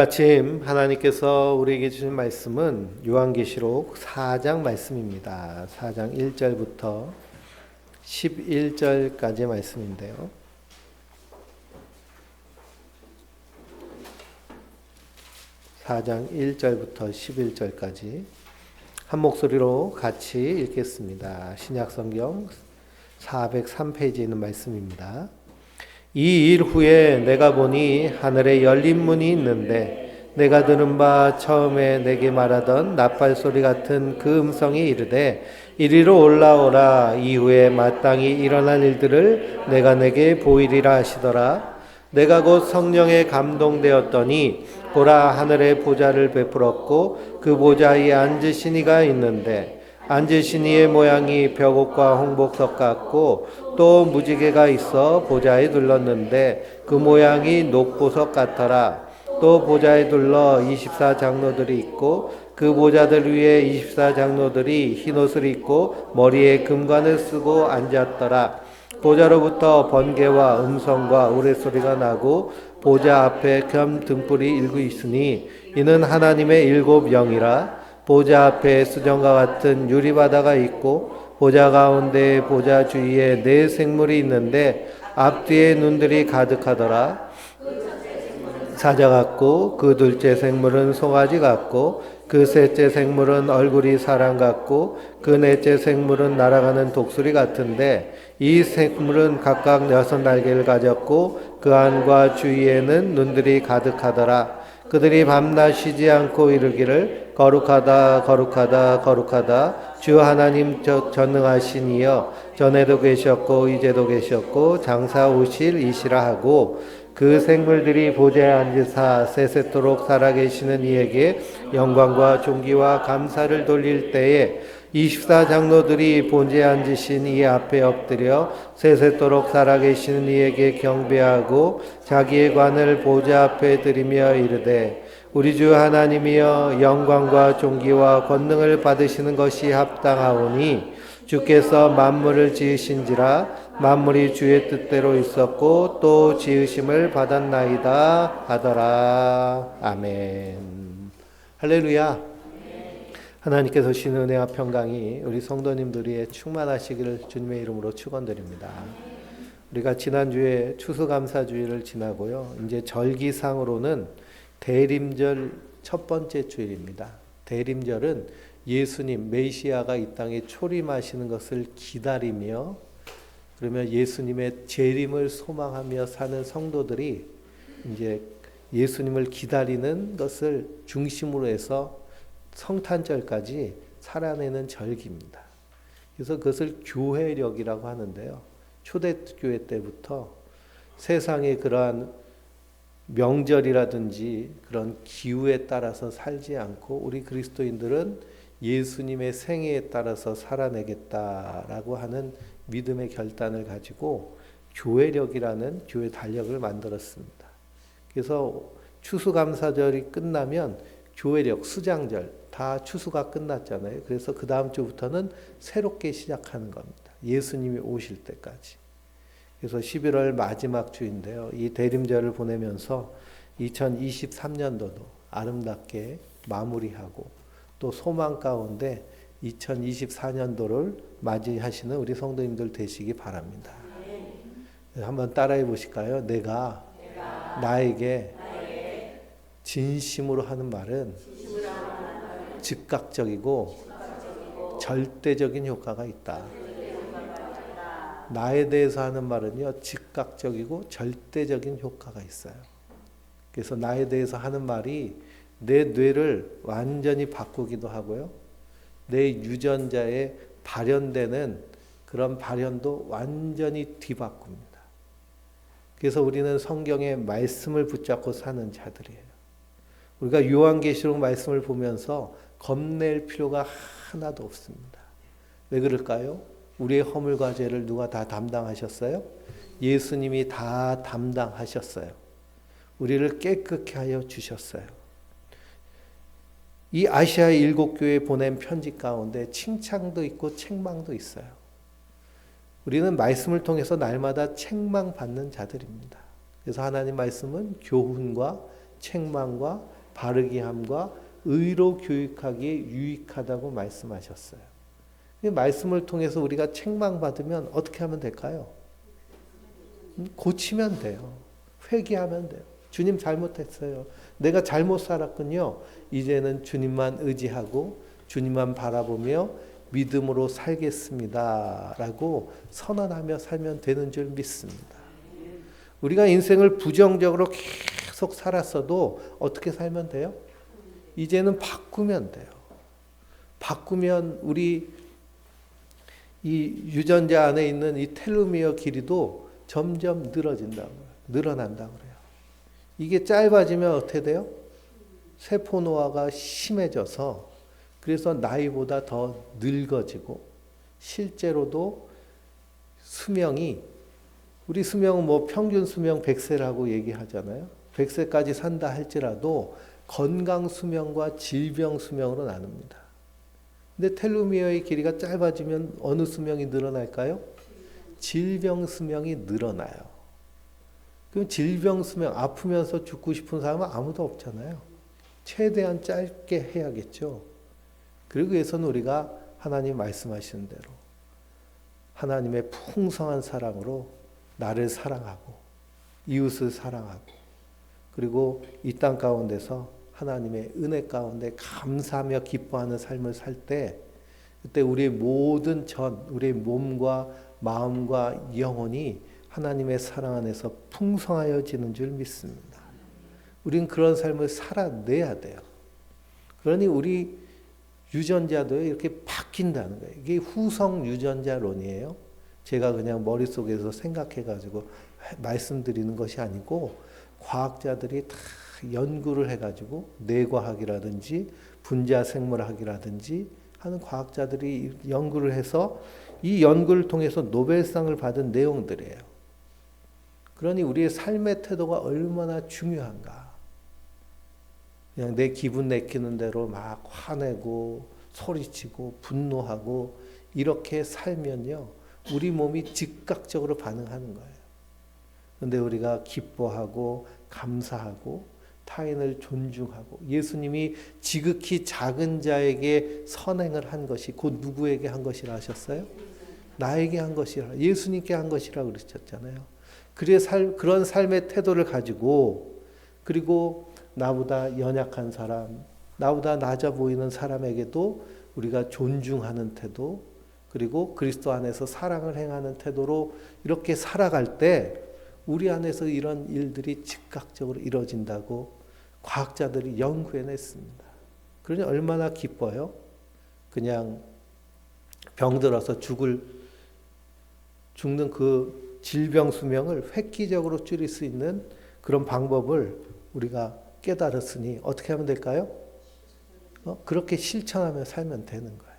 아침 하나님께서 우리에게 주신 말씀은 요한계시록 4장 말씀입니다. 4장 1절부터 11절까지의 말씀인데요. (4장) 1절부터 11절까지 한 목소리로 같이 읽겠습니다. 신약성경 403페이지에 있는 말씀입니다. 이 일 후에 내가 보니 하늘에 열린 문이 있는데 내가 들은 바 처음에 내게 말하던 나팔소리 같은 그 음성이 이르되 이리로 올라오라. 이후에 마땅히 일어날 일들을 내가 내게 보이리라 하시더라. 내가 곧 성령에 감동되었더니 보라, 하늘에 보좌를 베풀었고 그 보좌 위에 앉으신 이가 있는데 앉으신 이의 모양이 벽옷과 홍복석 같고 또 무지개가 있어 보좌에 둘렀는데 그 모양이 녹보석 같더라. 또 보좌에 둘러 24장로들이 있고 그 보좌들 위에 24장로들이 흰옷을 입고 머리에 금관을 쓰고 앉았더라. 보좌로부터 번개와 음성과 우레소리가 나고 보좌 앞에 금 등불이 일구 있으니 이는 하나님의 일곱 영이라. 보좌 앞에 수정과 같은 유리바다가 있고 보좌 가운데 보좌 주위에 네 생물이 있는데 앞뒤에 눈들이 가득하더라. 사자 같고 그 둘째 생물은 송아지 같고 그 셋째 생물은 얼굴이 사람 같고 그 넷째 생물은 날아가는 독수리 같은데 이 생물은 각각 6날개를 가졌고 그 안과 주위에는 눈들이 가득하더라. 그들이 밤낮 쉬지 않고 이르기를 거룩하다 거룩하다 거룩하다 주 하나님 전능하신 이여, 전에도 계셨고 이제도 계셨고 장사 오실 이시라 하고 그 생물들이 보좌에 앉으사 세세토록 살아계시는 이에게 영광과 존귀와 감사를 돌릴 때에 24장로들이 본제에 앉으신 이 앞에 엎드려 세세토록 살아계시는 이에게 경배하고 자기의 관을 보좌 앞에 드리며 이르되 우리 주 하나님이여, 영광과 존귀와 권능을 받으시는 것이 합당하오니 주께서 만물을 지으신지라. 만물이 주의 뜻대로 있었고 또 지으심을 받았나이다 하더라. 아멘. 할렐루야. 하나님께서 주신 은혜와 평강이 우리 성도님들이 충만하시기를 주님의 이름으로 축원드립니다. 우리가 지난주에 추수감사주일을 지나고요. 이제 절기상으로는 대림절 첫 번째 주일입니다. 대림절은 예수님 메시아가 이 땅에 초림하시는 것을 기다리며, 그러면 예수님의 재림을 소망하며 사는 성도들이 이제 예수님을 기다리는 것을 중심으로 해서 성탄절까지 살아내는 절기입니다. 그래서 그것을 교회력이라고 하는데요. 초대교회 때부터 세상의 그러한 명절이라든지 그런 기후에 따라서 살지 않고 우리 그리스도인들은 예수님의 생애에 따라서 살아내겠다라고 하는 믿음의 결단을 가지고 교회력이라는 교회 달력을 만들었습니다. 그래서 추수감사절이 끝나면 교회력, 수장절 다 추수가 끝났잖아요. 그래서 그 다음 주부터는 새롭게 시작하는 겁니다. 예수님이 오실 때까지. 그래서 11월 마지막 주인데요. 이 대림절을 보내면서 2023년도도 아름답게 마무리하고 또 소망 가운데 2024년도를 맞이하시는 우리 성도님들 되시기 바랍니다. 한번 따라해 보실까요? 내가 나에게 진심으로 하는 말은 즉각적이고 절대적인 효과가 있다. 나에 대해서 하는 말은요, 즉각적이고 절대적인 효과가 있어요. 그래서 나에 대해서 하는 말이 내 뇌를 완전히 바꾸기도 하고요. 내 유전자에 발현되는 그런 발현도 완전히 뒤바꿉니다. 그래서 우리는 성경의 말씀을 붙잡고 사는 자들이에요. 우리가 요한계시록 말씀을 보면서 겁낼 필요가 하나도 없습니다. 왜 그럴까요? 우리의 허물과 죄를 누가 다 담당하셨어요? 예수님이 다 담당하셨어요. 우리를 깨끗게 하여 주셨어요. 이 아시아 7교회에 보낸 편지 가운데 칭찬도 있고 책망도 있어요. 우리는 말씀을 통해서 날마다 책망받는 자들입니다. 그래서 하나님 말씀은 교훈과 책망과 바르게 함과 의로 교육하기에 유익하다고 말씀하셨어요. 이 말씀을 통해서 우리가 책망받으면 어떻게 하면 될까요? 고치면 돼요. 회개하면 돼요. 주님 잘못했어요. 내가 잘못 살았군요. 이제는 주님만 의지하고 주님만 바라보며 믿음으로 살겠습니다. 라고 선언하며 살면 되는 줄 믿습니다. 우리가 인생을 부정적으로 계속 살았어도 어떻게 살면 돼요? 이제는 바꾸면 돼요. 바꾸면 우리 이 유전자 안에 있는 이 텔로미어 길이도 점점 늘어난다고 그래요. 이게 짧아지면 어떻게 돼요? 세포 노화가 심해져서 그래서 나이보다 더 늙어지고 실제로도 수명이 우리 수명은 뭐 평균 수명 100세라고 얘기하잖아요. 100세까지 산다 할지라도 건강 수명과 질병 수명으로 나눕니다. 근데 텔로미어의 길이가 짧아지면 어느 수명이 늘어날까요? 질병 수명이 늘어나요. 그럼 질병 수명, 아프면서 죽고 싶은 사람은 아무도 없잖아요. 최대한 짧게 해야겠죠. 그러기 위해서는 우리가 하나님 말씀하시는 대로 하나님의 풍성한 사랑으로 나를 사랑하고 이웃을 사랑하고 그리고 이 땅 가운데서 하나님의 은혜 가운데 감사하며 기뻐하는 삶을 살 때 그때 우리의 모든 우리의 몸과 마음과 영혼이 하나님의 사랑 안에서 풍성하여지는 줄 믿습니다. 우리는 그런 삶을 살아내야 돼요. 그러니 우리 유전자도 이렇게 바뀐다는 거예요. 이게 후성 유전자론이에요. 제가 그냥 머릿속에서 생각해가지고 말씀드리는 것이 아니고 과학자들이 다 연구를 해가지고 뇌과학이라든지 분자생물학이라든지 하는 과학자들이 연구를 해서 이 연구를 통해서 노벨상을 받은 내용들이에요. 그러니 우리의 삶의 태도가 얼마나 중요한가. 그냥 내 기분 내키는 대로 막 화내고 소리치고 분노하고 이렇게 살면요. 우리 몸이 즉각적으로 반응하는 거예요. 그런데 우리가 기뻐하고 감사하고 타인을 존중하고 예수님이 지극히 작은 자에게 선행을 한 것이 곧 누구에게 한 것이라 하셨어요? 나에게 한 것이라 예수님께 한 것이라 그러셨잖아요. 그런 삶의 태도를 가지고 그리고 나보다 연약한 사람, 나보다 낮아 보이는 사람에게도 우리가 존중하는 태도 그리고 그리스도 안에서 사랑을 행하는 태도로 이렇게 살아갈 때 우리 안에서 이런 일들이 즉각적으로 이루어진다고 과학자들이 연구해냈습니다. 그러니 얼마나 기뻐요? 그냥 병들어서 죽는 그 질병 수명을 획기적으로 줄일 수 있는 그런 방법을 우리가 깨달았으니 어떻게 하면 될까요? 그렇게 실천하며 살면 되는 거예요.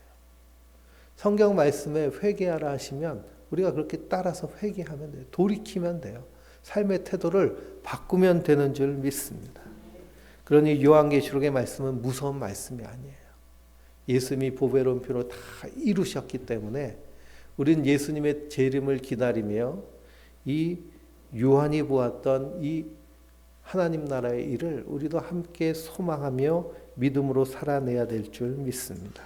성경 말씀에 회개하라 하시면 우리가 그렇게 따라서 회개하면 돼요. 돌이키면 돼요. 삶의 태도를 바꾸면 되는 줄 믿습니다. 그러니 요한계시록의 말씀은 무서운 말씀이 아니에요. 예수님이 보배로운 피로 다 이루셨기 때문에 우리는 예수님의 재림을 기다리며 이 요한이 보았던 이 하나님 나라의 일을 우리도 함께 소망하며 믿음으로 살아내야 될 줄 믿습니다.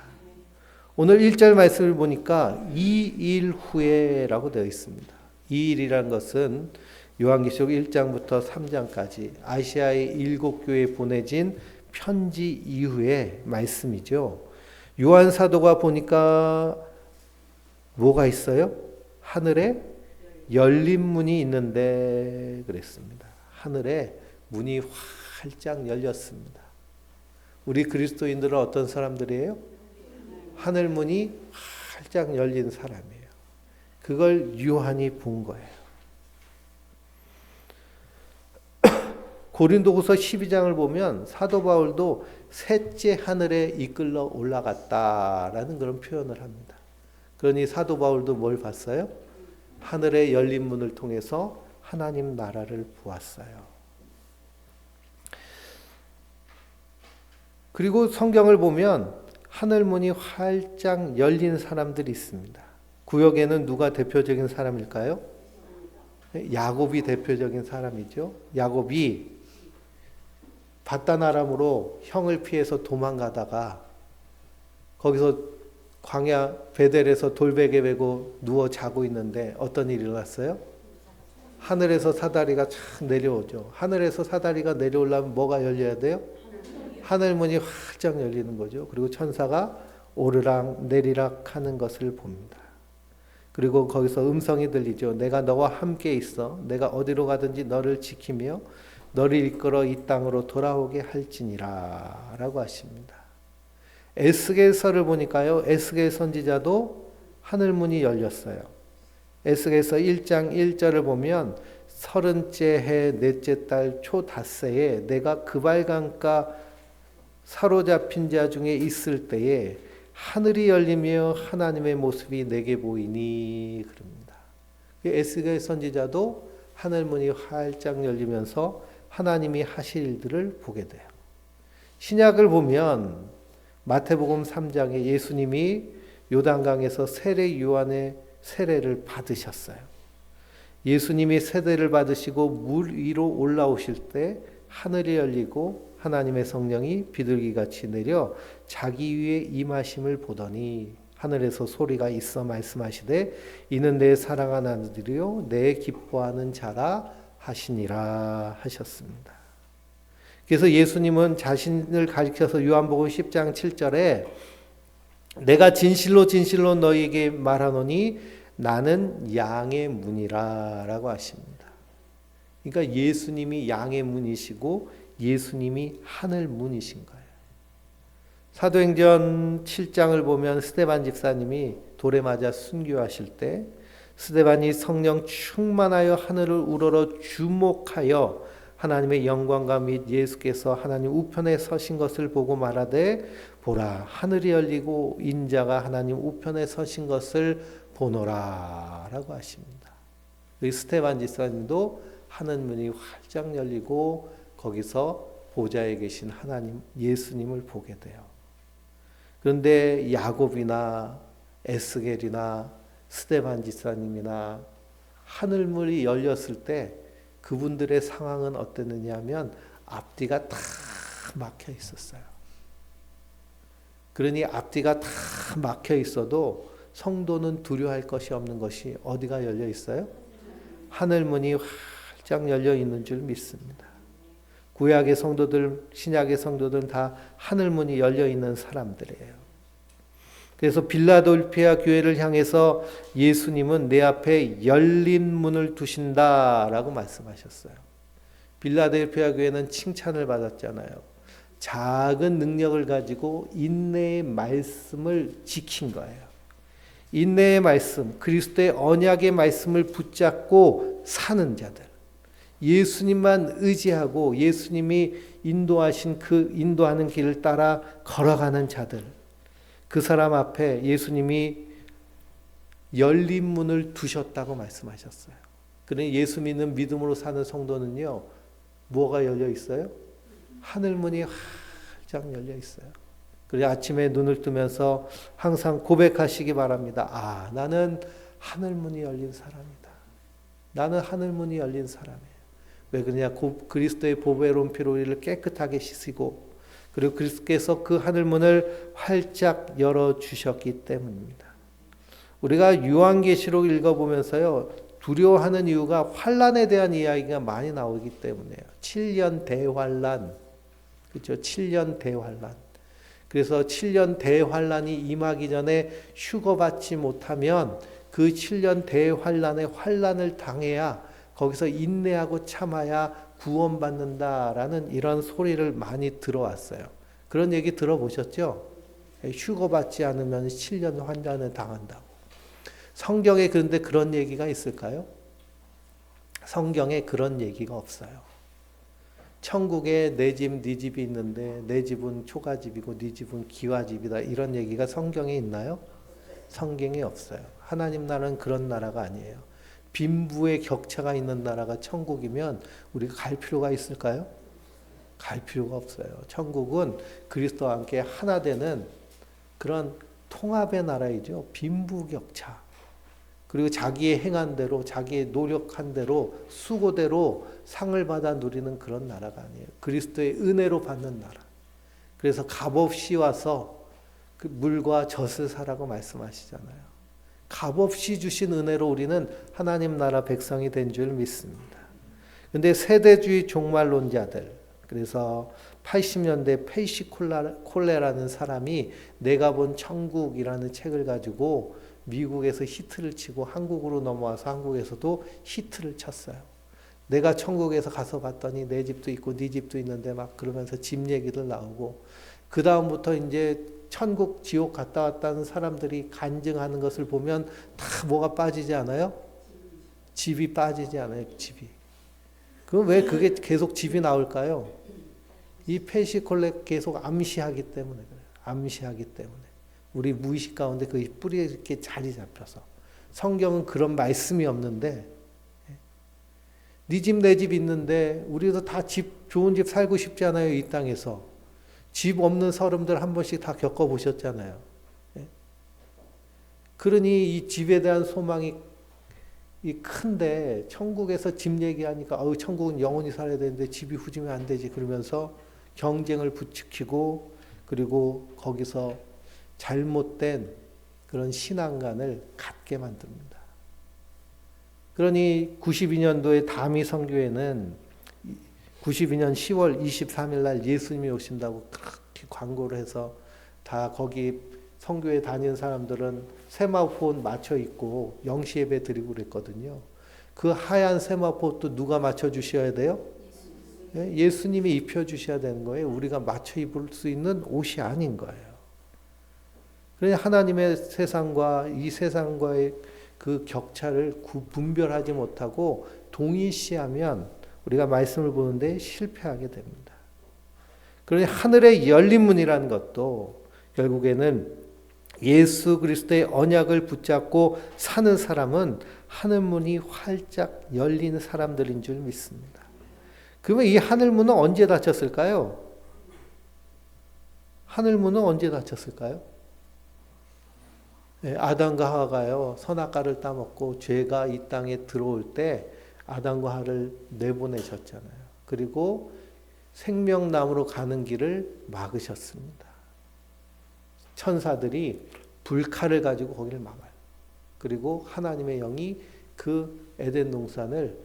오늘 1절 말씀을 보니까 2일 후에라고 되어 있습니다. 2일이라는 것은 요한계시록 1장부터 3장까지 아시아의 7교회에 보내진 편지 이후의 말씀이죠. 요한 사도가 보니까 뭐가 있어요? 하늘에 열린 문이 있는데 그랬습니다. 하늘에 문이 활짝 열렸습니다. 우리 그리스도인들은 어떤 사람들이에요? 하늘 문이 활짝 열린 사람이에요. 그걸 요한이 본 거예요. 고린도후서 12장을 보면 사도 바울도 셋째 하늘에 이끌러 올라갔다라는 그런 표현을 합니다. 그러니 사도 바울도 뭘 봤어요? 하늘의 열린 문을 통해서 하나님 나라를 보았어요. 그리고 성경을 보면 하늘 문이 활짝 열린 사람들이 있습니다. 구역에는 누가 대표적인 사람일까요? 야곱이 대표적인 사람이죠. 야곱이 바단 아람으로 형을 피해서 도망가다가 거기서 광야 베델에서 돌베개 메고 누워 자고 있는데 어떤 일이 일어났어요? 하늘에서 사다리가 착 내려오죠. 하늘에서 사다리가 내려오려면 뭐가 열려야 돼요? 하늘 문이 활짝 열리는 거죠. 그리고 천사가 오르락 내리락 하는 것을 봅니다. 그리고 거기서 음성이 들리죠. 내가 너와 함께 있어. 내가 어디로 가든지 너를 지키며 너를 이끌어 이 땅으로 돌아오게 할지니라 라고 하십니다. 에스겔서를 보니까요. 에스겔 선지자도 하늘문이 열렸어요. 에스겔서 1장 1절을 보면 30째 해 넷째 달 초닷새에 내가 그발강가 사로잡힌 자 중에 있을 때에 하늘이 열리며 하나님의 모습이 내게 보이니 그럽니다. 에스겔 선지자도 하늘문이 활짝 열리면서 하나님이 하실 일들을 보게 돼요. 신약을 보면 마태복음 3장에 예수님이 요단강에서 세례 요한의 세례를 받으셨어요. 예수님이 세례를 받으시고 물 위로 올라오실 때 하늘이 열리고 하나님의 성령이 비둘기같이 내려 자기 위에 임하심을 보더니 하늘에서 소리가 있어 말씀하시되 이는 내 사랑하는 아들이요 내 기뻐하는 자라 하시니라 하셨습니다. 그래서 예수님은 자신을 가리켜서 요한복음 10장 7절에 내가 진실로 진실로 너희에게 말하노니 나는 양의 문이라 라고 하십니다. 그러니까 예수님이 양의 문이시고 예수님이 하늘 문이신 거예요. 사도행전 7장을 보면 스데반 집사님이 돌에 맞아 순교하실 때 스데반이 성령 충만하여 하늘을 우러러 주목하여 하나님의 영광과 및 예수께서 하나님 우편에 서신 것을 보고 말하되 보라 하늘이 열리고 인자가 하나님 우편에 서신 것을 보노라 라고 하십니다. 이 스데반 집사님도 하늘 문이 활짝 열리고 거기서 보좌에 계신 하나님 예수님을 보게 돼요. 그런데 야곱이나 에스겔이나 스데반 집사님이나 하늘문이 열렸을 때 그분들의 상황은 어땠느냐 하면 앞뒤가 다 막혀 있었어요. 그러니 앞뒤가 다 막혀 있어도 성도는 두려워할 것이 없는 것이 어디가 열려 있어요? 하늘문이 활짝 열려 있는 줄 믿습니다. 구약의 성도들, 신약의 성도들은 다 하늘문이 열려 있는 사람들이에요. 그래서 빌라델피아 교회를 향해서 예수님은 내 앞에 열린 문을 두신다라고 말씀하셨어요. 빌라델피아 교회는 칭찬을 받았잖아요. 작은 능력을 가지고 인내의 말씀을 지킨 거예요. 인내의 말씀, 그리스도의 언약의 말씀을 붙잡고 사는 자들. 예수님만 의지하고 예수님이 인도하신 그 인도하는 길을 따라 걸어가는 자들. 그 사람 앞에 예수님이 열린 문을 두셨다고 말씀하셨어요. 그러니 예수 믿는 믿음으로 사는 성도는요. 뭐가 열려 있어요? 하늘문이 활짝 열려 있어요. 그래서 아침에 눈을 뜨면서 항상 고백하시기 바랍니다. 아, 나는 하늘문이 열린 사람이다. 나는 하늘문이 열린 사람이에요. 왜 그러냐? 그리스도의 보배로운 피로 우리를 깨끗하게 씻으고 그리고 그리스도께서 그 하늘문을 활짝 열어주셨기 때문입니다. 우리가 요한계시록 읽어보면서요. 두려워하는 이유가 환란에 대한 이야기가 많이 나오기 때문이에요. 7년 대환란. 그렇죠? 7년 대환란. 그래서 7년 대환란이 임하기 전에 휴거받지 못하면 그 7년 대환란의 환란을 당해야 거기서 인내하고 참아야 구원받는다라는 이런 소리를 많이 들어왔어요. 그런 얘기 들어보셨죠? 휴거받지 않으면 7년 환란을 당한다고. 성경에 그런데 그런 얘기가 있을까요? 성경에 그런 얘기가 없어요. 천국에 내 집, 네 집이 있는데 내 집은 초가집이고 네 집은 기와집이다. 이런 얘기가 성경에 있나요? 성경에 없어요. 하나님 나라는 그런 나라가 아니에요. 빈부의 격차가 있는 나라가 천국이면 우리가 갈 필요가 있을까요? 갈 필요가 없어요. 천국은 그리스도와 함께 하나 되는 그런 통합의 나라이죠. 빈부격차. 그리고 자기의 행한 대로, 자기의 노력한 대로, 수고대로 상을 받아 누리는 그런 나라가 아니에요. 그리스도의 은혜로 받는 나라. 그래서 값없이 와서 그 물과 젖을 사라고 말씀하시잖아요. 값없이 주신 은혜로 우리는 하나님 나라 백성이 된 줄 믿습니다. 근데 세대주의 종말론자들, 그래서 80년대 페이시 콜레라는 사람이 내가 본 천국이라는 책을 가지고 미국에서 히트를 치고 한국으로 넘어와서 한국에서도 히트를 쳤어요. 내가 천국에서 가서 봤더니 내 집도 있고 네 집도 있는데 막 그러면서 집 얘기들 나오고, 그 다음부터 이제 천국 지옥 갔다 왔다는 사람들이 간증하는 것을 보면 다 뭐가 빠지지 않아요? 집이 빠지지 않아요. 집이. 그럼 왜 그게 계속 집이 나올까요? 이 페시콜레 계속 암시하기 때문에 그래요. 암시하기 때문에. 우리 무의식 가운데 그 뿌리에 이렇게 자리 잡혀서. 성경은 그런 말씀이 없는데, 네 집 내 집 있는데 우리도 다 집, 좋은 집 살고 싶지 않아요, 이 땅에서. 집 없는 서름들 한 번씩 다 겪어보셨잖아요. 그러니 이 집에 대한 소망이 큰데, 천국에서 집 얘기하니까 천국은 영원히 살아야 되는데 집이 후지면 안 되지 그러면서 경쟁을 부추기고, 그리고 거기서 잘못된 그런 신앙관을 갖게 만듭니다. 그러니 92년도에 다미 선교회는 92년 10월 23일 날 예수님이 오신다고 그렇게 광고를 해서 다 거기 선교회 다니는 사람들은 세마포 맞춰 입고 영시 예배 드리고 그랬거든요. 그 하얀 세마포도 누가 맞춰 주셔야 돼요? 예수님이 입혀 주셔야 되는 거예요. 우리가 맞춰 입을 수 있는 옷이 아닌 거예요. 그러니 하나님의 세상과 이 세상과의 그 격차를 분별하지 못하고 동일시하면 우리가 말씀을 보는데 실패하게 됩니다. 그러니 하늘의 열린 문이라는 것도 결국에는 예수 그리스도의 언약을 붙잡고 사는 사람은 하늘 문이 활짝 열린 사람들인 줄 믿습니다. 그러면 이 하늘 문은 언제 닫혔을까요? 하늘 문은 언제 닫혔을까요? 아담과 하와가요, 선악과를 따먹고 죄가 이 땅에 들어올 때 아담과 하와를 내보내셨잖아요. 그리고 생명나무로 가는 길을 막으셨습니다. 천사들이 불칼을 가지고 거기를 막아요. 그리고 하나님의 영이 그 에덴 동산을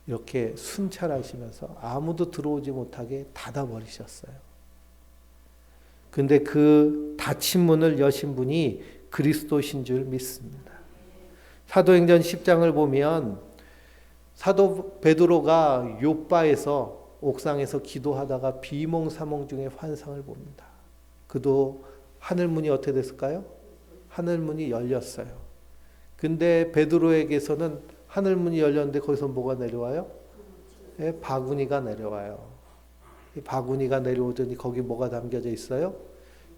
이렇게 순찰하시면서 아무도 들어오지 못하게 닫아버리셨어요. 근데 그 닫힌 문을 여신 분이 그리스도신 줄 믿습니다. 사도행전 10장을 보면 사도 베드로가 욥바에서 옥상에서 기도하다가 비몽사몽 중에 환상을 봅니다. 그도 하늘문이 어떻게 됐을까요? 하늘문이 열렸어요. 근데 베드로에게서는 하늘문이 열렸는데 거기서 뭐가 내려와요? 바구니가 내려와요. 이 바구니가 내려오더니 거기 뭐가 담겨져 있어요?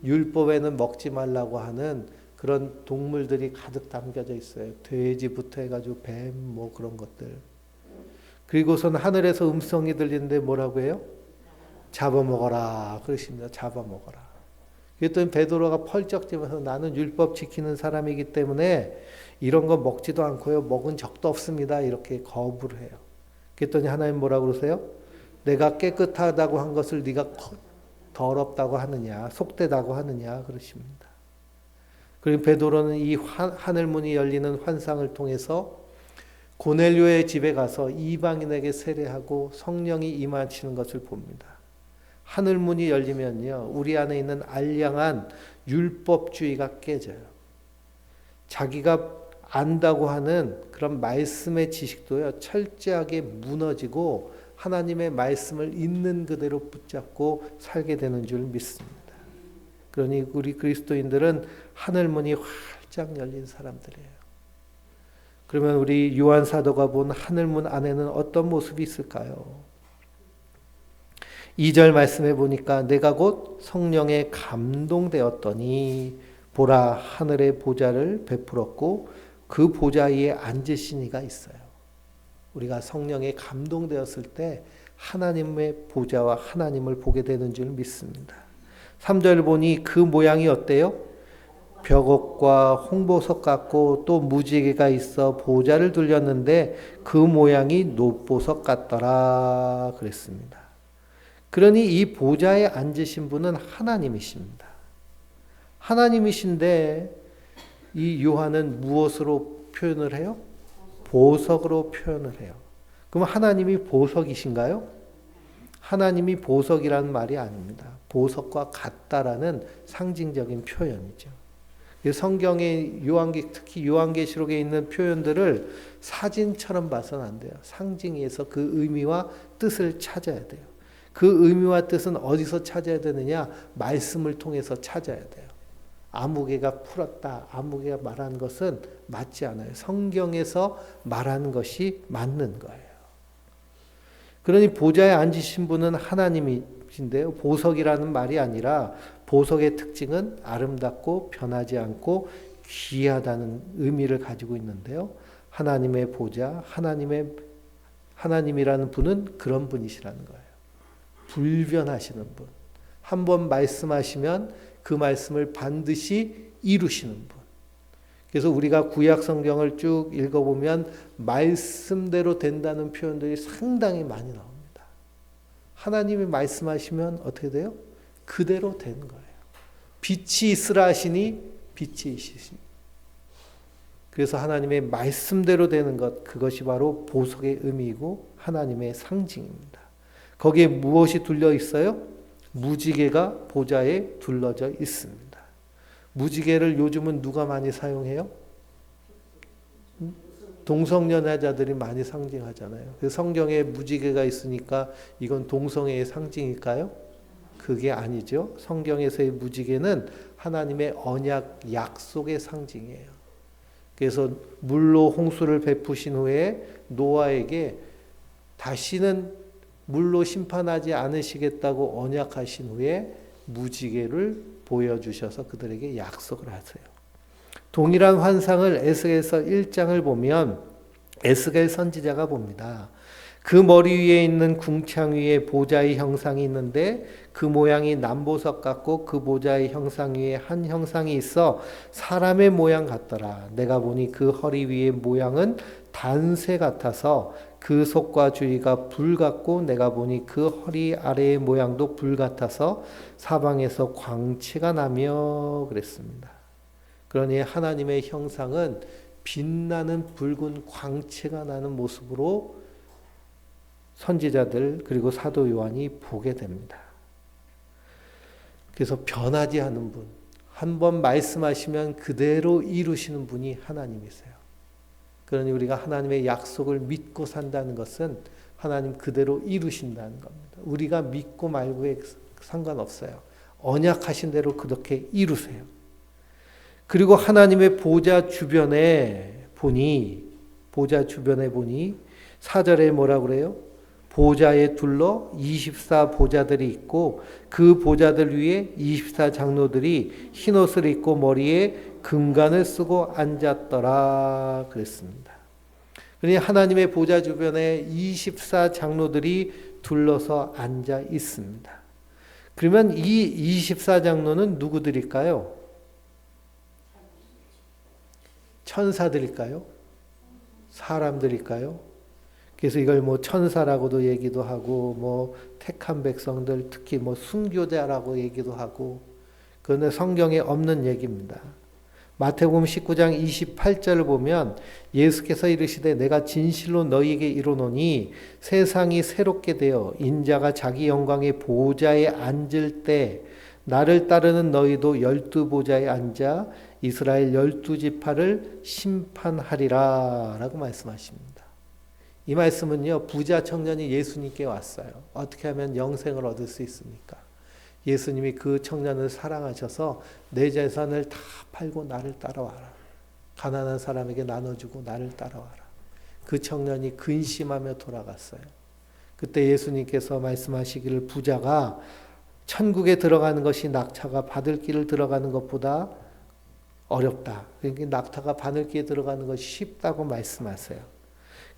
율법에는 먹지 말라고 하는 그런 동물들이 가득 담겨져 있어요. 돼지부터 해가지고 뱀, 뭐 그런 것들. 그리고선 하늘에서 음성이 들리는데 뭐라고 해요? 잡아먹어라. 그러십니다. 잡아먹어라. 그랬더니 베드로가 펄쩍 뛰면서 나는 율법 지키는 사람이기 때문에 이런 거 먹지도 않고요. 먹은 적도 없습니다. 이렇게 거부를 해요. 그랬더니 하나님 뭐라고 그러세요? 내가 깨끗하다고 한 것을 네가 더럽다고 하느냐, 속되다고 하느냐 그러십니다. 그리고 베드로는 이 하늘문이 열리는 환상을 통해서 고넬료의 집에 가서 이방인에게 세례하고 성령이 임하시는 것을 봅니다. 하늘문이 열리면요, 우리 안에 있는 알량한 율법주의가 깨져요. 자기가 안다고 하는 그런 말씀의 지식도요, 철저하게 무너지고 하나님의 말씀을 있는 그대로 붙잡고 살게 되는 줄 믿습니다. 그러니 우리 그리스도인들은 하늘문이 활짝 열린 사람들이에요. 그러면 우리 요한 사도가 본 하늘문 안에는 어떤 모습이 있을까요? 2절 말씀해 보니까 내가 곧 성령에 감동되었더니 보라 하늘의 보좌를 베풀었고 그 보좌 위에 앉으신 이가 있어요. 우리가 성령에 감동되었을 때 하나님의 보좌와 하나님을 보게 되는 줄 믿습니다. 3절 보니 그 모양이 어때요? 벽옥과 홍보석 같고 또 무지개가 있어 보좌를 둘렸는데 그 모양이 노보석 같더라 그랬습니다. 그러니 이 보좌에 앉으신 분은 하나님이십니다. 하나님이신데 이 요한은 무엇으로 표현을 해요? 보석으로 표현을 해요. 그럼 하나님이 보석이신가요? 하나님이 보석이라는 말이 아닙니다. 보석과 같다라는 상징적인 표현이죠. 성경의 특히 요한계시록에 있는 표현들을 사진처럼 봐서는 안 돼요. 상징에서 그 의미와 뜻을 찾아야 돼요. 그 의미와 뜻은 어디서 찾아야 되느냐? 말씀을 통해서 찾아야 돼요. 아무개가 풀었다, 아무개가 말한 것은 맞지 않아요. 성경에서 말하는 것이 맞는 거예요. 그러니 보좌에 앉으신 분은 하나님이신데요. 보석이라는 말이 아니라 보석의 특징은 아름답고 변하지 않고 귀하다는 의미를 가지고 있는데요. 하나님의 보좌, 하나님이라는 분은 그런 분이시라는 거예요. 불변하시는 분. 한번 말씀하시면 그 말씀을 반드시 이루시는 분. 그래서 우리가 구약 성경을 쭉 읽어보면 말씀대로 된다는 표현들이 상당히 많이 나옵니다. 하나님이 말씀하시면 어떻게 돼요? 그대로 되는 거예요. 빛이 있으라 하시니 빛이 있으시니. 그래서 하나님의 말씀대로 되는 것, 그것이 바로 보석의 의미이고 하나님의 상징입니다. 거기에 무엇이 둘려 있어요? 무지개가 보좌에 둘러져 있습니다. 무지개를 요즘은 누가 많이 사용해요? 동성연애자들이 많이 상징하잖아요. 그래서 성경에 무지개가 있으니까 이건 동성애의 상징일까요? 그게 아니죠. 성경에서의 무지개는 하나님의 언약, 약속의 상징이에요. 그래서 물로 홍수를 베푸신 후에 노아에게 다시는 물로 심판하지 않으시겠다고 언약하신 후에 무지개를 보여주셔서 그들에게 약속을 하세요. 동일한 환상을 에스겔서 1장을 보면 에스겔 선지자가 봅니다. 그 머리 위에 있는 궁창 위에 보좌의 형상이 있는데 그 모양이 남보석 같고 그 보좌의 형상 위에 한 형상이 있어 사람의 모양 같더라. 내가 보니 그 허리 위의 모양은 단쇠 같아서 그 속과 주위가 불 같고 내가 보니 그 허리 아래의 모양도 불 같아서 사방에서 광채가 나며 그랬습니다. 그러니 하나님의 형상은 빛나는 붉은 광채가 나는 모습으로 선지자들 그리고 사도 요한이 보게 됩니다. 그래서 변하지 않는 분, 한번 말씀하시면 그대로 이루시는 분이 하나님이세요. 그러니 우리가 하나님의 약속을 믿고 산다는 것은 하나님 그대로 이루신다는 겁니다. 우리가 믿고 말고에 상관없어요. 언약하신 대로 그렇게 이루세요. 그리고 하나님의 보좌 주변에 보니 4절에 뭐라 그래요? 보좌에 둘러 24 보좌들이 있고 그 보좌들 위에 24 장로들이 흰옷을 입고 머리에 금관을 쓰고 앉았더라 그랬습니다. 그러니 하나님의 보좌 주변에 24 장로들이 둘러서 앉아 있습니다. 그러면 이 24 장로는 누구들일까요? 천사들일까요? 사람들일까요? 그래서 이걸 뭐 천사라고도 얘기도 하고 뭐 택한 백성들 특히 뭐 순교자라고 얘기도 하고 그건 성경에 없는 얘기입니다. 마태복음 19장 28절을 보면 예수께서 이르시되 내가 진실로 너희에게 이르노니 세상이 새롭게 되어 인자가 자기 영광의 보좌에 앉을 때 나를 따르는 너희도 12보좌에 앉아 이스라엘 12지파를 심판하리라 라고 말씀하십니다. 이 말씀은요, 부자 청년이 예수님께 왔어요. 어떻게 하면 영생을 얻을 수 있습니까? 예수님이 그 청년을 사랑하셔서 내 재산을 다 팔고 나를 따라와라. 가난한 사람에게 나눠주고 나를 따라와라. 그 청년이 근심하며 돌아갔어요. 그때 예수님께서 말씀하시기를 부자가 천국에 들어가는 것이 낙타가 바늘길을 들어가는 것보다 어렵다. 그러니까 낙타가 바늘길에 들어가는 것이 쉽다고 말씀하세요.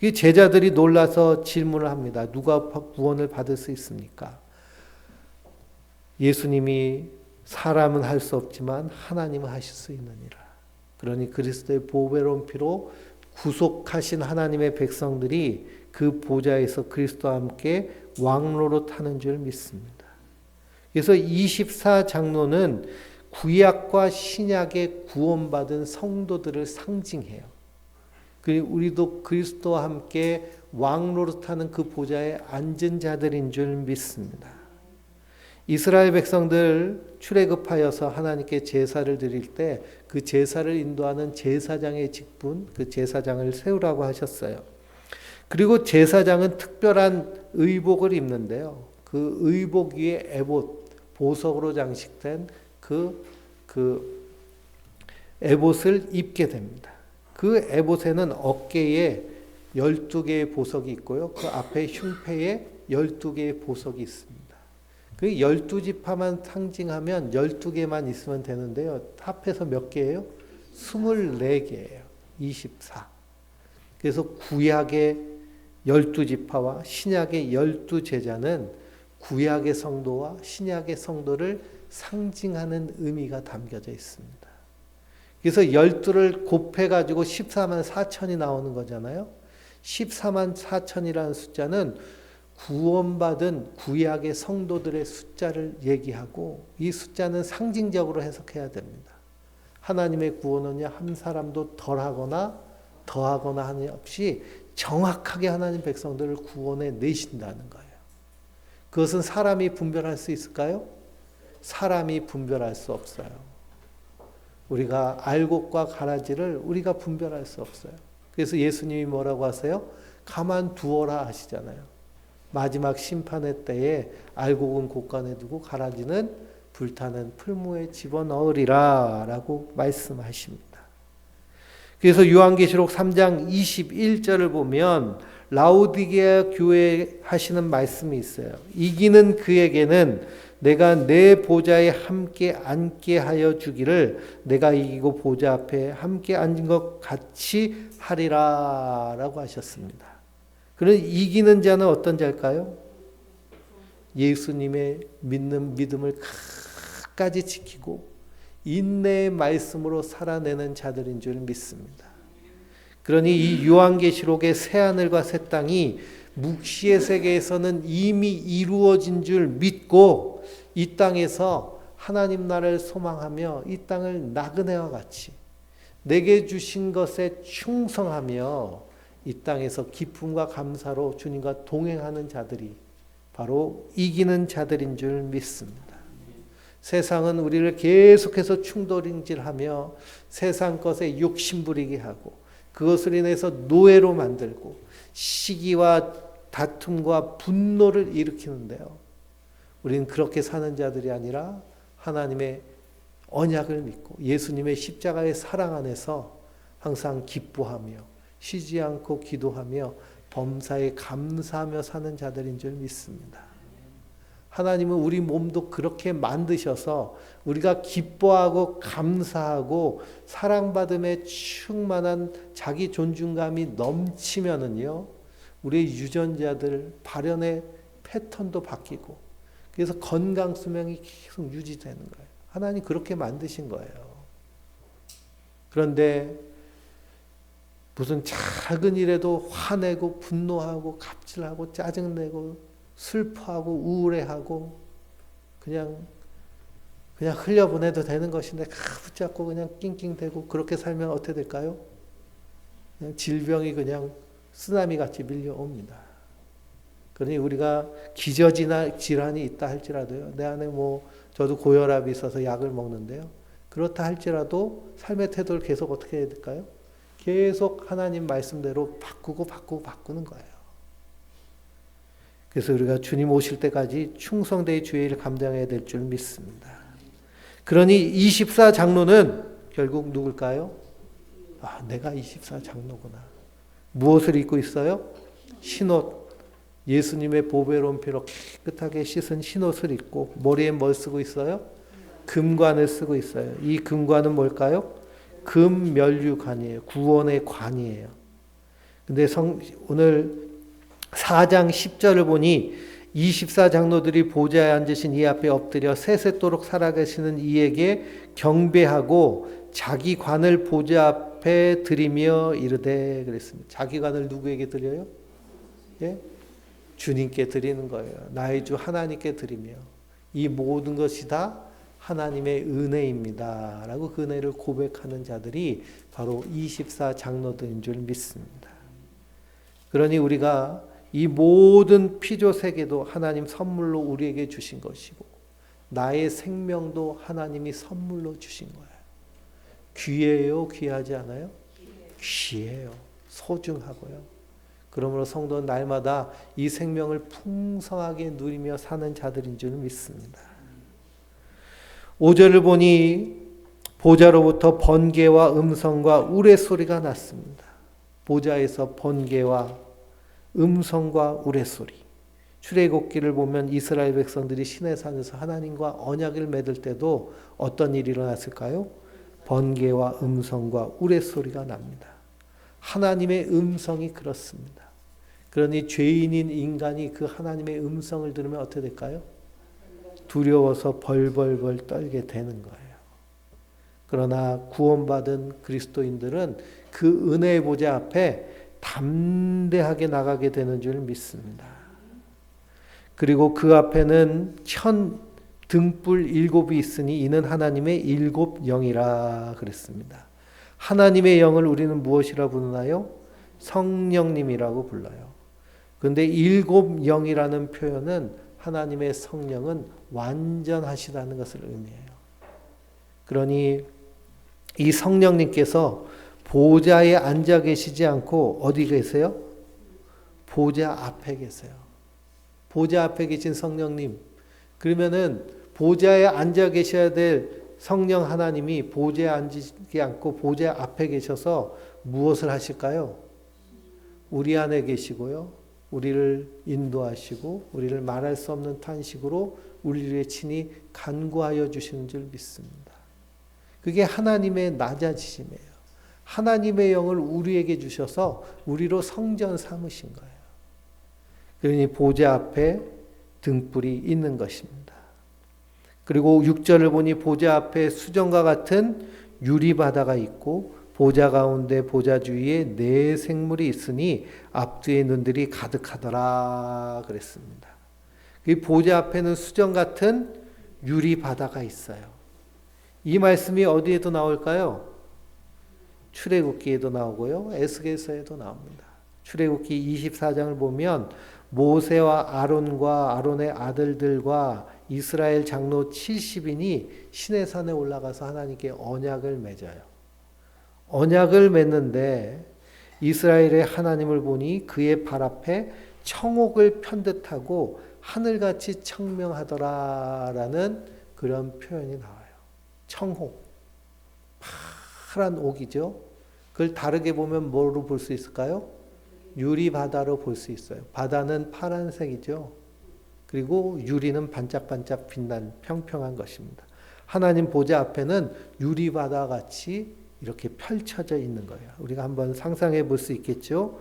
이 제자들이 놀라서 질문을 합니다. 누가 구원을 받을 수 있습니까? 예수님이 사람은 할 수 없지만 하나님은 하실 수 있느니라. 그러니 그리스도의 보배로운 피로 구속하신 하나님의 백성들이 그 보좌에서 그리스도와 함께 왕노릇 하는 줄 믿습니다. 그래서 24장로는 구약과 신약의 구원받은 성도들을 상징해요. 우리도 그리스도와 함께 왕노릇하는 그 보좌에 앉은 자들인 줄 믿습니다. 이스라엘 백성들 출애굽하여서 하나님께 제사를 드릴 때 그 제사를 인도하는 제사장의 직분, 그 제사장을 세우라고 하셨어요. 그리고 제사장은 특별한 의복을 입는데요. 그 의복 위에 에봇, 보석으로 장식된 그 에봇을 입게 됩니다. 그 에봇에는 어깨에 12개의 보석이 있고요. 그 앞에 흉패에 12개의 보석이 있습니다. 그 12지파만 상징하면 12개만 있으면 되는데요. 합해서 몇 개예요? 24개예요. 24. 그래서 구약의 12지파와 신약의 12제자는 구약의 성도와 신약의 성도를 상징하는 의미가 담겨져 있습니다. 그래서 12를 곱해가지고 14만 4천이 나오는 거잖아요. 14만 4천이라는 숫자는 구원받은 구약의 성도들의 숫자를 얘기하고 이 숫자는 상징적으로 해석해야 됩니다. 하나님의 구원은요, 한 사람도 덜하거나 더하거나 하는 없이 정확하게 하나님 백성들을 구원해 내신다는 거예요. 그것은 사람이 분별할 수 있을까요? 사람이 분별할 수 없어요. 우리가 알곡과 가라지를 우리가 분별할 수 없어요. 그래서 예수님이 뭐라고 하세요? 가만 두어라 하시잖아요. 마지막 심판의 때에 알곡은 곳간에 두고 가라지는 불타는 풀무에 집어넣으리라 라고 말씀하십니다. 그래서 요한계시록 3장 21절을 보면 라오디게아 교회에 하시는 말씀이 있어요. 이기는 그에게는 내가 내 보좌에 함께 앉게 하여 주기를 내가 이기고 보좌 앞에 함께 앉은 것 같이 하리라 라고 하셨습니다. 그런 이기는 자는 어떤 자일까요? 예수님의 믿는 믿음을 끝까지 지키고 인내의 말씀으로 살아내는 자들인 줄 믿습니다. 그러니 이 요한계시록의 새하늘과 새 땅이 묵시의 세계에서는 이미 이루어진 줄 믿고 이 땅에서 하나님 나라를 소망하며 이 땅을 나그네와 같이 내게 주신 것에 충성하며 이 땅에서 기쁨과 감사로 주님과 동행하는 자들이 바로 이기는 자들인 줄 믿습니다. 세상은 우리를 계속해서 충돌인질하며 세상 것에 욕심부리게 하고 그것을 인해서 노예로 만들고 시기와 다툼과 분노를 일으키는데요. 우리는 그렇게 사는 자들이 아니라 하나님의 언약을 믿고 예수님의 십자가의 사랑 안에서 항상 기뻐하며 쉬지 않고 기도하며 범사에 감사하며 사는 자들인 줄 믿습니다. 하나님은 우리 몸도 그렇게 만드셔서 우리가 기뻐하고 감사하고 사랑받음에 충만한 자기 존중감이 넘치면은요, 우리의 유전자들 발현의 패턴도 바뀌고 그래서 건강 수명이 계속 유지되는 거예요. 하나님 그렇게 만드신 거예요. 그런데 무슨 작은 일에도 화내고 분노하고 갑질하고 짜증내고 슬퍼하고 우울해하고 그냥 흘려보내도 되는 것인데 붙잡고 그냥 낑낑대고 그렇게 살면 어떻게 될까요? 그냥 질병이 그냥 쓰나미같이 밀려옵니다. 그러니 우리가 기저질환이 있다 할지라도요. 내 안에 저도 고혈압이 있어서 약을 먹는데요. 그렇다 할지라도 삶의 태도를 계속 어떻게 해야 될까요? 계속 하나님 말씀대로 바꾸는 거예요. 그래서 우리가 주님 오실 때까지 충성되이 주의 일 감당해야 될 줄 믿습니다. 그러니 24장로는 결국 누굴까요? 내가 24장로구나. 무엇을 입고 있어요? 흰옷. 예수님의 보배로운 피로 깨끗하게 씻은 흰옷을 입고 머리에 뭘 쓰고 있어요? 금관을 쓰고 있어요. 이 금관은 뭘까요? 금면류관이에요. 구원의 관이에요. 근데 오늘 4장 10절을 보니 24장로들이 보좌에 앉으신 이 앞에 엎드려 세세토록 살아계시는 이에게 경배하고 자기 관을 보좌 앞에 드리며 이르되 그랬습니다. 자기 관을 누구에게 드려요? 예? 주님께 드리는 거예요. 나의 주 하나님께 드리며 이 모든 것이 다 하나님의 은혜입니다. 라고 그 은혜를 고백하는 자들이 바로 24장로들인 줄 믿습니다. 그러니 우리가 이 모든 피조 세계도 하나님 선물로 우리에게 주신 것이고 나의 생명도 하나님이 선물로 주신 거예요. 귀해요? 귀하지 않아요? 귀해요. 소중하고요. 그러므로 성도는 날마다 이 생명을 풍성하게 누리며 사는 자들인 줄 믿습니다. 5절을 보니 보좌로부터 번개와 음성과 우레소리가 났습니다. 보좌에서 번개와 음성과 우레소리. 출애굽기를 보면 이스라엘 백성들이 시내산에서 하나님과 언약을 맺을 때도 어떤 일이 일어났을까요? 번개와 음성과 우레소리가 납니다. 하나님의 음성이 그렇습니다. 그러니 죄인인 인간이 그 하나님의 음성을 들으면 어떻게 될까요? 두려워서 벌벌벌 떨게 되는 거예요. 그러나 구원받은 그리스도인들은 그 은혜의 보좌 앞에 담대하게 나가게 되는 줄 믿습니다. 그리고 그 앞에는 천 등불 7이 있으니 이는 하나님의 7 영이라 그랬습니다. 하나님의 영을 우리는 무엇이라 부르나요? 성령님이라고 불러요. 그런데 7 영이라는 표현은 하나님의 성령은 완전하시다는 것을 의미해요. 그러니 이 성령님께서 보좌에 앉아 계시지 않고 어디 계세요? 보좌 앞에 계세요. 보좌 앞에 계신 성령님. 그러면은 보좌에 앉아 계셔야 될 성령 하나님이 보좌에 앉지 않고 보좌 앞에 계셔서 무엇을 하실까요? 우리 안에 계시고요. 우리를 인도하시고 우리를 말할 수 없는 탄식으로 우리를 친히 간구하여 주시는 줄 믿습니다. 그게 하나님의 낮아지심이에요. 하나님의 영을 우리에게 주셔서 우리로 성전 삼으신 거예요. 그러니 보좌 앞에 등불이 있는 것입니다. 그리고 6절을 보니 보좌 앞에 수정과 같은 유리바다가 있고 보좌 가운데 보좌 주위에 4 생물이 있으니 앞뒤에 눈들이 가득하더라 그랬습니다. 그 보좌 앞에는 수정 같은 유리바다가 있어요. 이 말씀이 어디에도 나올까요? 출애굽기에도 나오고요. 에스겔서에도 나옵니다. 출애굽기 24장을 보면 모세와 아론과 아론의 아들들과 이스라엘 장로 70인이 시내산에 올라가서 하나님께 언약을 맺어요. 언약을 맺는데 이스라엘의 하나님을 보니 그의 발 앞에 청옥을 편듯하고 하늘같이 청명하더라라는 그런 표현이 나와요. 청옥. 파란 옥이죠. 그걸 다르게 보면 뭐로 볼 수 있을까요? 유리바다로 볼 수 있어요. 바다는 파란색이죠. 그리고 유리는 반짝반짝 빛난 평평한 것입니다. 하나님 보좌 앞에는 유리바다 같이 이렇게 펼쳐져 있는 거예요. 우리가 한번 상상해 볼 수 있겠죠.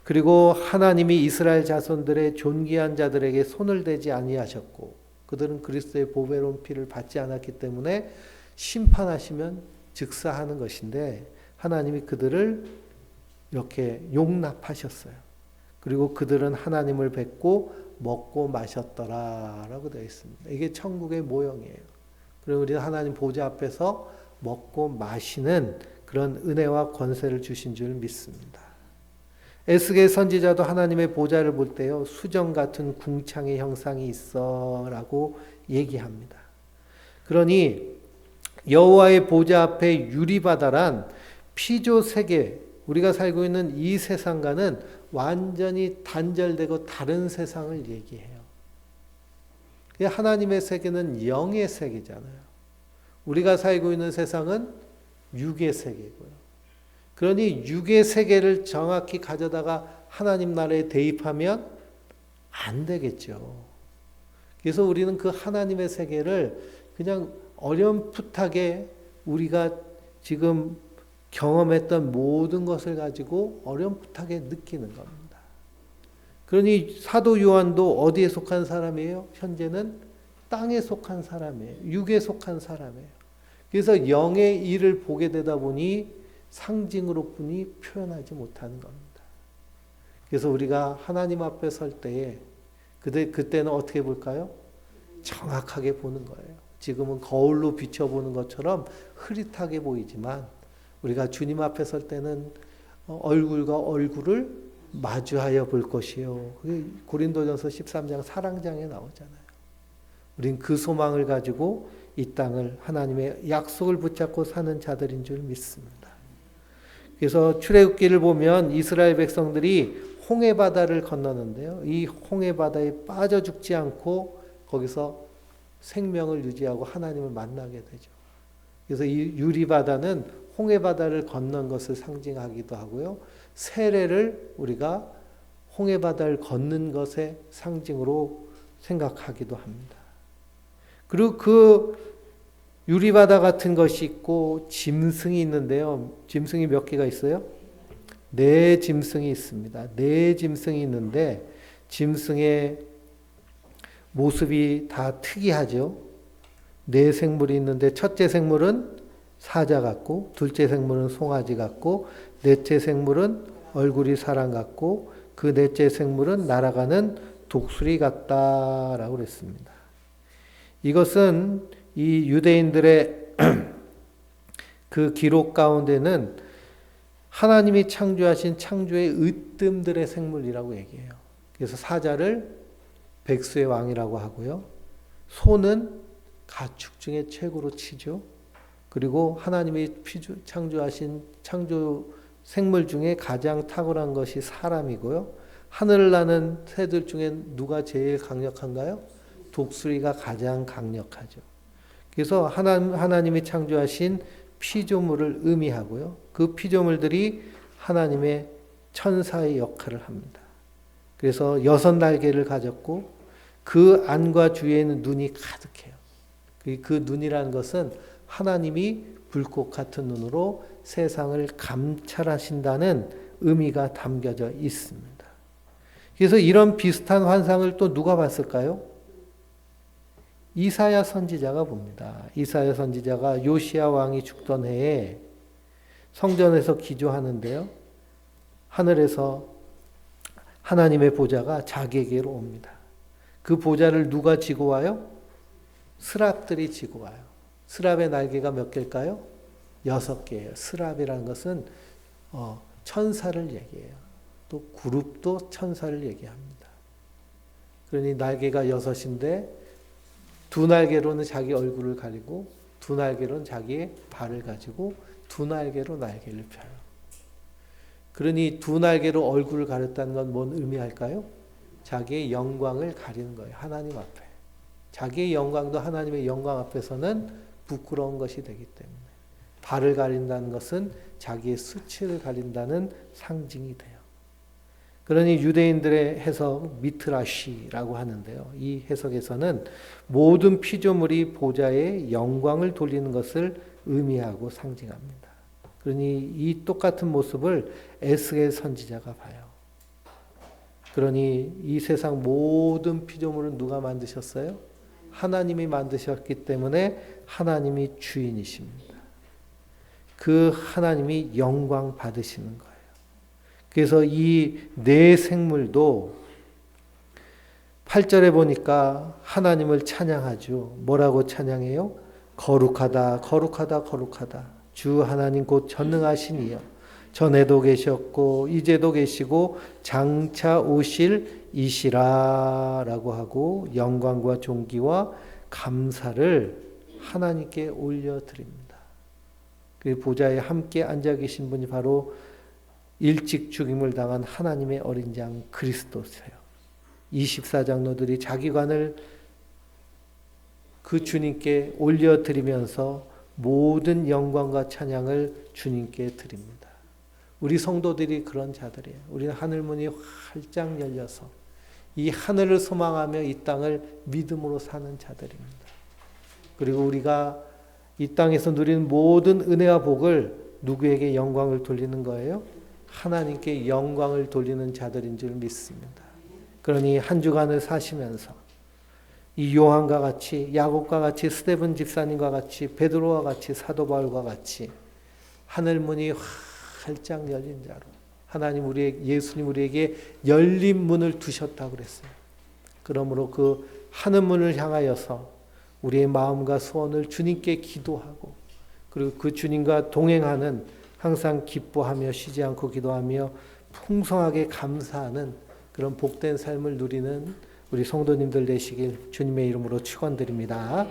그리고 하나님이 이스라엘 자손들의 존귀한 자들에게 손을 대지 아니하셨고 그들은 그리스도의 보배로운 피를 받지 않았기 때문에 심판하시면 즉사하는 것인데 하나님이 그들을 이렇게 용납하셨어요. 그리고 그들은 하나님을 뵙고 먹고 마셨더라라고 되어 있습니다. 이게 천국의 모형이에요. 그리고 우리는 하나님 보좌 앞에서 먹고 마시는 그런 은혜와 권세를 주신 줄 믿습니다. 에스겔 선지자도 하나님의 보좌를 볼 때요. 수정 같은 궁창의 형상이 있어라고 얘기합니다. 그러니 여호와의 보좌 앞에 유리바다란 피조 세계, 우리가 살고 있는 이 세상과는 완전히 단절되고 다른 세상을 얘기해요. 하나님의 세계는 영의 세계잖아요. 우리가 살고 있는 세상은 육의 세계고요. 그러니 육의 세계를 정확히 가져다가 하나님 나라에 대입하면 안 되겠죠. 그래서 우리는 그 하나님의 세계를 그냥 어렴풋하게 우리가 지금 경험했던 모든 것을 가지고 어렴풋하게 느끼는 겁니다. 그러니 사도 요한도 어디에 속한 사람이에요? 현재는 땅에 속한 사람이에요. 육에 속한 사람이에요. 그래서 영의 일을 보게 되다 보니 상징으로 뿐이 표현하지 못하는 겁니다. 그래서 우리가 하나님 앞에 설 때에 그때는 어떻게 볼까요? 정확하게 보는 거예요. 지금은 거울로 비춰보는 것처럼 흐릿하게 보이지만 우리가 주님 앞에 설 때는 얼굴과 얼굴을 마주하여 볼 것이요. 그게 고린도전서 13장 사랑장에 나오잖아요. 우린 그 소망을 가지고 이 땅을 하나님의 약속을 붙잡고 사는 자들인 줄 믿습니다. 그래서 출애굽기를 보면 이스라엘 백성들이 홍해바다를 건너는데요. 이 홍해바다에 빠져 죽지 않고 거기서 생명을 유지하고 하나님을 만나게 되죠. 그래서 이 유리바다는 홍해바다를 건넌 것을 상징하기도 하고요. 세례를 우리가 홍해바다를 걷는 것의 상징으로 생각하기도 합니다. 그리고 그 유리바다 같은 것이 있고 짐승이 있는데요. 짐승이 몇 개가 있어요? 4짐승이 있습니다. 4짐승이 있는데 짐승의 모습이 다 특이하죠. 4생물이 있는데 첫째 생물은 사자 같고 둘째 생물은 송아지 같고 넷째 생물은 얼굴이 사람 같고 그 넷째 생물은 날아가는 독수리 같다라고 그랬습니다. 이것은 이 유대인들의 그 기록 가운데는 하나님이 창조하신 창조의 으뜸들의 생물이라고 얘기해요. 그래서 사자를 백수의 왕이라고 하고요. 소는 가축 중에 최고로 치죠. 그리고 하나님이 창조하신 창조 생물 중에 가장 탁월한 것이 사람이고요. 하늘을 나는 새들 중에 누가 제일 강력한가요? 독수리가 가장 강력하죠. 그래서 하나님이 창조하신 피조물을 의미하고요. 그 피조물들이 하나님의 천사의 역할을 합니다. 그래서 6날개를 가졌고 그 안과 주위에는 눈이 가득해요. 그 눈이라는 것은 하나님이 불꽃 같은 눈으로 세상을 감찰하신다는 의미가 담겨져 있습니다. 그래서 이런 비슷한 환상을 또 누가 봤을까요? 이사야 선지자가 봅니다. 이사야 선지자가 요시야 왕이 죽던 해에 성전에서 기도하는데요. 하늘에서 하나님의 보좌가 자기에게로 옵니다. 그 보좌를 누가 지고 와요? 스랍들이 지고 와요. 스랍의 날개가 몇 개일까요? 6개예요. 스랍이라는 것은 천사를 얘기해요. 또 그룹도 천사를 얘기합니다. 그러니 날개가 6인데 2날개로는 자기 얼굴을 가리고 2날개로는 자기의 발을 가지고 2날개로 날개를 펴요. 그러니 2날개로 얼굴을 가렸다는 건 뭔 의미할까요? 자기의 영광을 가리는 거예요. 하나님 앞에. 자기의 영광도 하나님의 영광 앞에서는 부끄러운 것이 되기 때문에 발을 가린다는 것은 자기의 수치를 가린다는 상징이 돼요. 그러니 유대인들의 해석 미트라시라고 하는데요. 이 해석에서는 모든 피조물이 보좌의 영광을 돌리는 것을 의미하고 상징합니다. 그러니 이 똑같은 모습을 에스겔 선지자가 봐요. 그러니 이 세상 모든 피조물은 누가 만드셨어요? 하나님이 만드셨기 때문에 하나님이 주인이십니다. 그 하나님이 영광 받으시는 거예요. 그래서 이 4생물도 8절에 보니까 하나님을 찬양하죠. 뭐라고 찬양해요? 거룩하다, 거룩하다, 거룩하다. 주 하나님 곧 전능하시니요. 전에도 계셨고 이제도 계시고 장차 오실 이시라 라고 하고 영광과 존귀와 감사를 하나님께 올려드립니다. 그 보좌에 함께 앉아 계신 분이 바로 일찍 죽임을 당한 하나님의 어린 양 그리스도세요. 24장로들이 자기 관을 그 주님께 올려드리면서 모든 영광과 찬양을 주님께 드립니다. 우리 성도들이 그런 자들이에요. 우리는 하늘문이 활짝 열려서 이 하늘을 소망하며 이 땅을 믿음으로 사는 자들입니다. 그리고 우리가 이 땅에서 누리는 모든 은혜와 복을 누구에게 영광을 돌리는 거예요? 하나님께 영광을 돌리는 자들인 줄 믿습니다. 그러니 한 주간을 사시면서 이 요한과 같이, 야곱과 같이, 스데반 집사님과 같이, 베드로와 같이, 사도 바울과 같이 하늘 문이 활짝 열린 자로 예수님 우리에게 열린 문을 두셨다고 그랬어요. 그러므로 그 하늘 문을 향하여서 우리의 마음과 소원을 주님께 기도하고, 그리고 그 주님과 동행하는, 항상 기뻐하며 쉬지 않고 기도하며 풍성하게 감사하는 그런 복된 삶을 누리는 우리 성도님들 되시길 주님의 이름으로 축원드립니다.